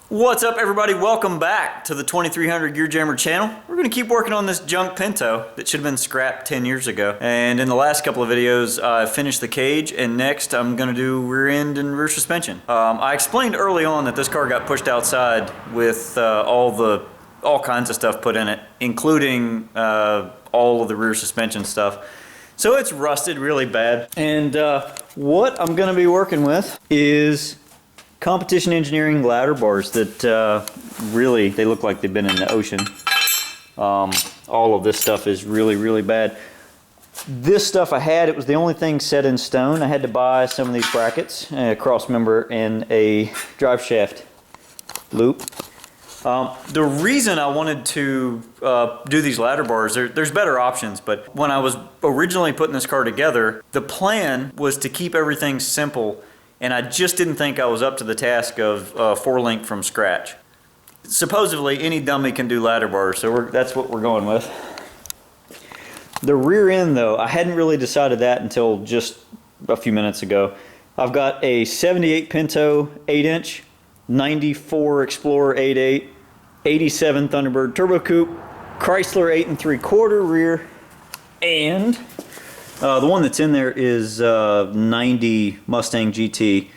What's up, everybody? Welcome back to the 2300 Gear Jammer channel. We're going to keep working on this junk Pinto that should have been scrapped 10 years ago. And in the last couple of videos, I finished the cage, and next I'm going to do rear end and rear suspension. I explained early on that this car got pushed outside with all kinds of stuff put in it, including all of the rear suspension stuff. So it's rusted really bad. And what I'm going to be working with is competition engineering ladder bars that really, they look like they've been in the ocean. All of this stuff is really bad. This stuff I had, it was the only thing set in stone. I had to buy some of these brackets, a cross member and a drive shaft loop. The reason I wanted to do these ladder bars, there's better options, but when I was originally putting this car together, the plan was to keep everything simple, and I just didn't think I was up to the task of 4-link from scratch. Supposedly any dummy can do ladder bars, so that's what we're going with. The rear end though, I hadn't really decided that until just a few minutes ago. I've got a 78 Pinto 8-inch, 94 Explorer 8.8, 87 Thunderbird Turbo Coupe, Chrysler 8 3/4 rear, and the one that's in there is 90 Mustang GT.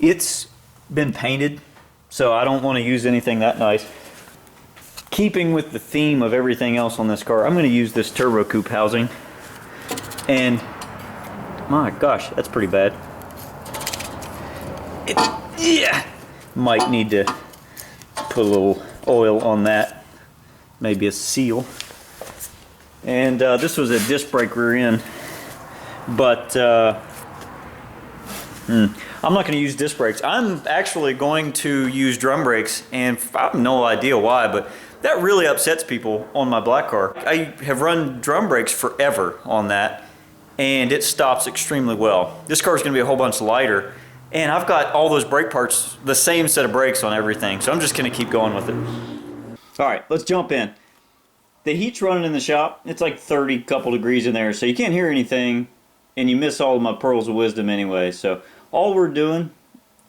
It's been painted, so I don't want to use anything that nice. Keeping with the theme of everything else on this car, I'm going to use this Turbo Coupe housing. And my gosh, that's pretty bad. Might need to put a little oil on that, maybe a seal. And this was a disc brake rear end, but I'm not going to use disc brakes. I'm actually going to use drum brakes, and I have no idea why, but that really upsets people on my black car. I have run drum brakes forever on that, and it stops extremely well. This car is going to be a whole bunch lighter, and I've got all those brake parts, the same set of brakes on everything, so I'm just going to keep going with it. All right, let's jump in. The heat's running in the shop. It's like 30 couple degrees in there, so you can't hear anything, and you miss all of my pearls of wisdom anyway. So all we're doing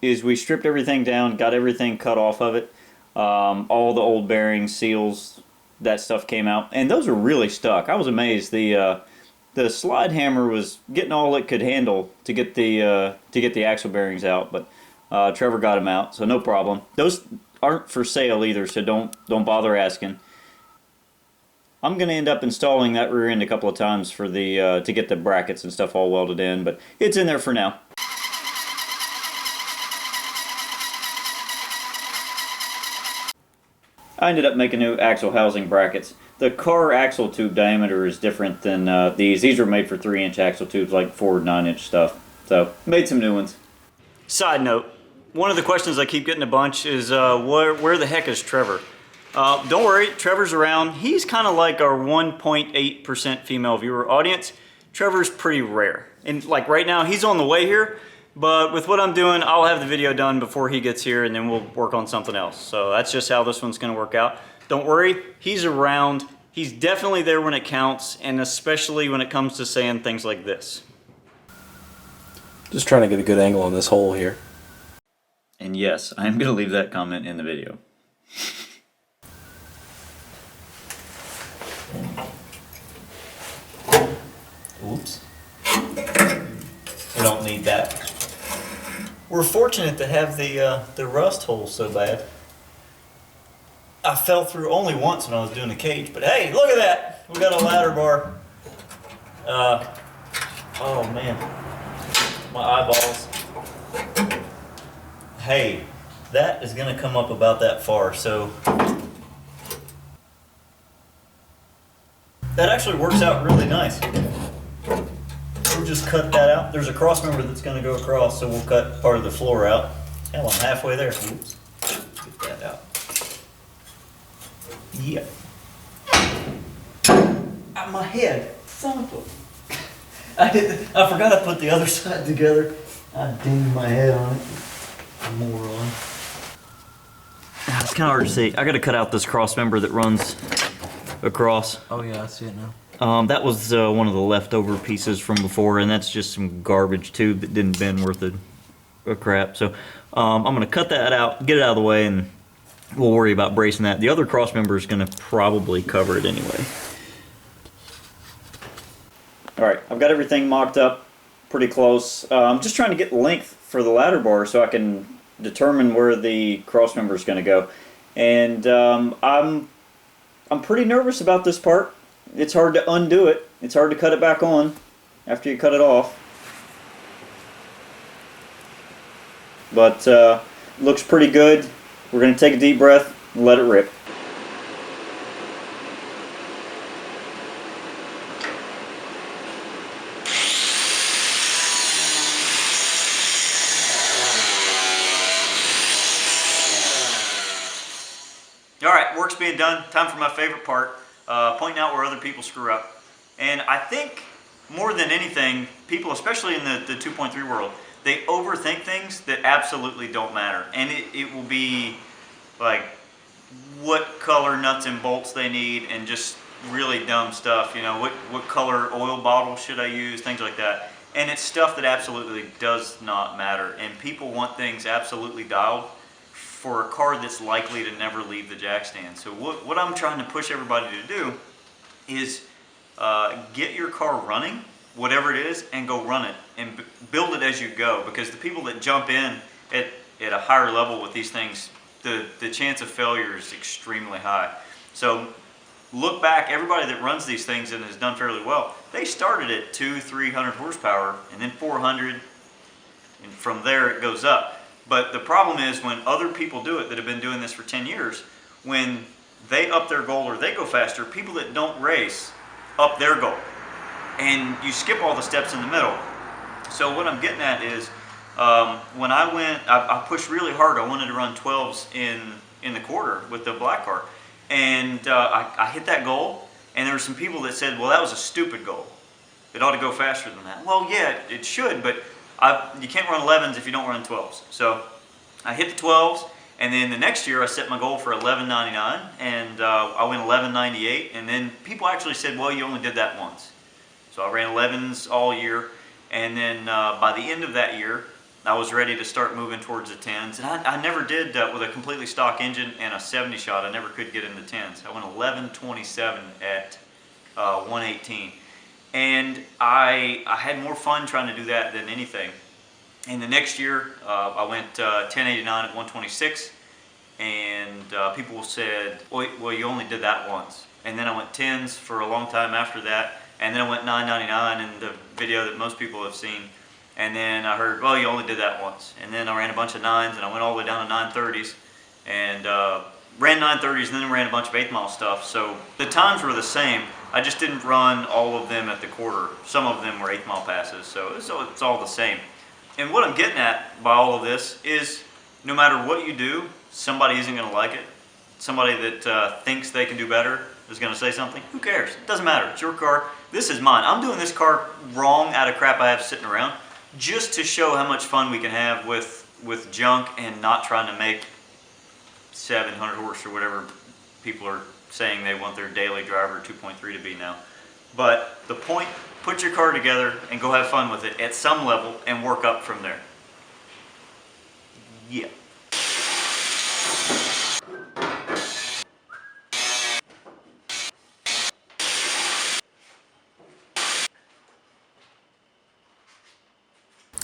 is we stripped everything down, got everything cut off of it. All the old bearings, seals, that stuff came out, and those are really stuck. I was amazed. The slide hammer was getting all it could handle to get the axle bearings out, but Trevor got them out, so no problem. Those aren't for sale either, so don't bother asking. I'm going to end up installing that rear end a couple of times for the to get the brackets and stuff all welded in, but it's in there for now. I ended up making new axle housing brackets. The car axle tube diameter is different than these. These were made for 3-inch axle tubes, like 4 9-inch stuff. So, made some new ones. Side note, one of the questions I keep getting a bunch is, where the heck is Trevor? Don't worry, Trevor's around. He's kind of like our 1.8% female viewer audience. Trevor's pretty rare. And like right now, he's on the way here. But with what I'm doing, I'll have the video done before he gets here, and then we'll work on something else. So that's just how this one's going to work out. Don't worry, he's around. He's definitely there when it counts, and especially when it comes to saying things like this. Just trying to get a good angle on this hole here. And yes, I'm going to leave that comment in the video. Oops. We don't need that. We're fortunate to have the rust hole so bad. I fell through only once when I was doing the cage, but hey, look at that! We got a ladder bar. Oh man, my eyeballs. Hey, that is gonna come up about that far, so that actually works out really nice. We'll just cut that out. There's a cross member that's going to go across, so we'll cut part of the floor out. Hell, I'm halfway there. Oops. Get that out. Yeah. Out my head. Son of a... I forgot I put the other side together. I dinged my head on it. Moron. It's kind of hard to see. I got to cut out this cross member that runs across. Oh yeah, I see it now. That was one of the leftover pieces from before, and that's just some garbage tube that didn't bend worth a crap. So I'm going to cut that out, get it out of the way, and we'll worry about bracing that. The other cross member is going to probably cover it anyway. All right, I've got everything mocked up pretty close. I'm just trying to get length for the ladder bar so I can determine where the cross member is going to go. And I'm pretty nervous about this part. It's hard to undo it. It's hard to cut it back on after you cut it off. But looks pretty good. We're going to take a deep breath and let it rip. Alright, work's being done. Time for my favorite part, pointing out where other people screw up. And I think more than anything, people, especially in the 2.3 world, they overthink things that absolutely don't matter. And it will be like what color nuts and bolts they need and just really dumb stuff. You know, what color oil bottle should I use, things like that. And it's stuff that absolutely does not matter. And people want things absolutely dialed for a car that's likely to never leave the jack stand. So what I'm trying to push everybody to do is get your car running, whatever it is, and go run it and build it as you go. Because the people that jump in at a higher level with these things, the chance of failure is extremely high. So look back, everybody that runs these things and has done fairly well, they started at 200-300 horsepower and then 400, and from there it goes up. But the problem is when other people do it that have been doing this for 10 years, when they up their goal or they go faster, people that don't race up their goal. And you skip all the steps in the middle. So what I'm getting at is when I pushed really hard. I wanted to run 12s in the quarter with the black car. And I hit that goal, and there were some people that said, well, that was a stupid goal. It ought to go faster than that. Well, yeah, it should, but you can't run 11s if you don't run 12s. So I hit the 12s, and then the next year I set my goal for 11.99, and I went 11.98, and then people actually said, well, you only did that once. So I ran 11s all year, and then by the end of that year, I was ready to start moving towards the 10s. And I never did with a completely stock engine and a 70 shot. I never could get into 10s. I went 11.27 at 118. And I had more fun trying to do that than anything. And the next year, I went 10.89 at 126. And people said, well, you only did that once. And then I went 10s for a long time after that. And then I went 9.99 in the video that most people have seen. And then I heard, well, you only did that once. And then I ran a bunch of 9s, and I went all the way down to 930s. And ran 930s, and then ran a bunch of 8th mile stuff. So the times were the same. I just didn't run all of them at the quarter. Some of them were 8th mile passes, so it's all the same. And what I'm getting at by all of this is no matter what you do, somebody isn't going to like it. Somebody that thinks they can do better is going to say something. Who cares? It doesn't matter. It's your car. This is mine. I'm doing this car wrong out of crap I have sitting around just to show how much fun we can have with junk and not trying to make 700 horse or whatever people are saying they want their daily driver 2.3 to be now. But the point, put your car together and go have fun with it at some level and work up from there. Yeah.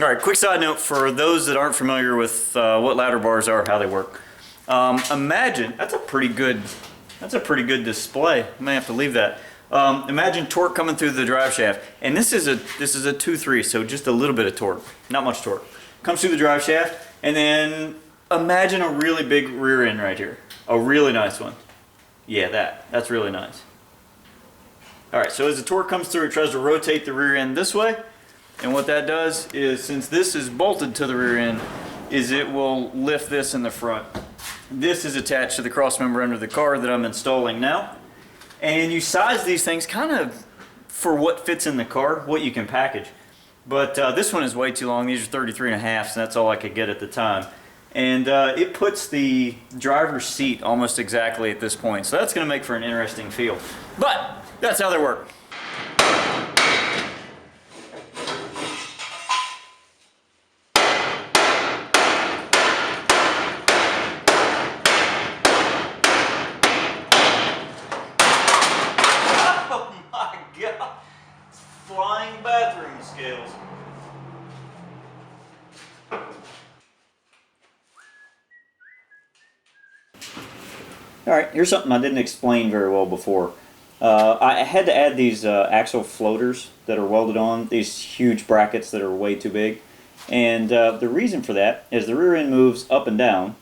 All right, quick side note for those that aren't familiar with what ladder bars are, how they work. Imagine, that's a pretty good display. I may have to leave that. Imagine torque coming through the drive shaft, and this is a 2.3, so just a little bit of torque, not much torque. Comes through the drive shaft, and then imagine a really big rear end right here, a really nice one. Yeah, that's really nice. All right, so as the torque comes through, it tries to rotate the rear end this way. And what that does is, since this is bolted to the rear end, is it will lift this in the front. This is attached to the cross member under the car that I'm installing now. And you size these things kind of for what fits in the car, what you can package. But this one is way too long. These are 33.5, and that's all I could get at the time. And it puts the driver's seat almost exactly at this point. So that's going to make for an interesting feel. But that's how they work. bathroom scales. Alright, here's something I didn't explain very well before. I had to add these axle floaters that are welded on, these huge brackets that are way too big. And the reason for that is the rear end moves up and down.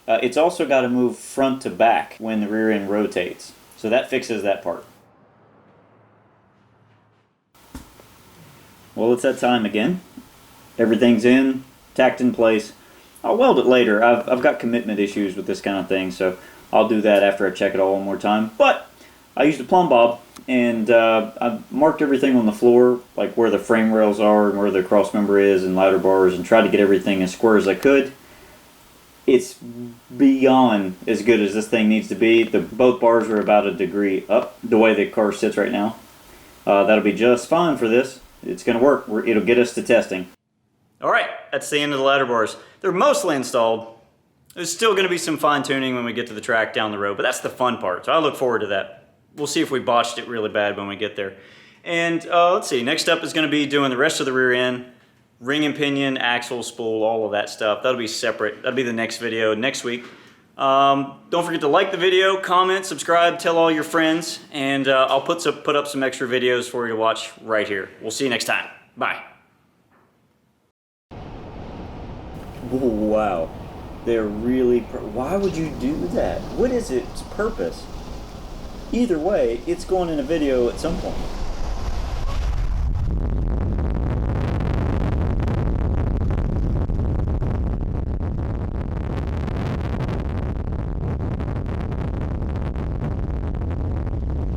It's also got to move front to back when the rear end rotates. So that fixes that part. Well, it's that time again. Everything's in, tacked in place. I'll weld it later. I've got commitment issues with this kind of thing, so I'll do that after I check it all one more time. But I used a plumb bob, and I marked everything on the floor, like where the frame rails are and where the cross member is and ladder bars, and tried to get everything as square as I could. It's beyond as good as this thing needs to be. Both bars are about a degree up, the way the car sits right now. That'll be just fine for this. It's going to work. It'll get us to testing. Alright, that's the end of the ladder bars. They're mostly installed. There's still going to be some fine-tuning when we get to the track down the road, but that's the fun part, so I look forward to that. We'll see if we botched it really bad when we get there. And let's see, next up is going to be doing the rest of the rear end, ring and pinion, axle, spool, all of that stuff. That'll be separate. That'll be the next video next week. Don't forget to like the video, comment, subscribe, tell all your friends, and I'll put up some extra videos for you to watch right here. We'll see you next time. Bye. Wow. They're really... Why would you do that? What is its purpose? Either way, it's going in a video at some point.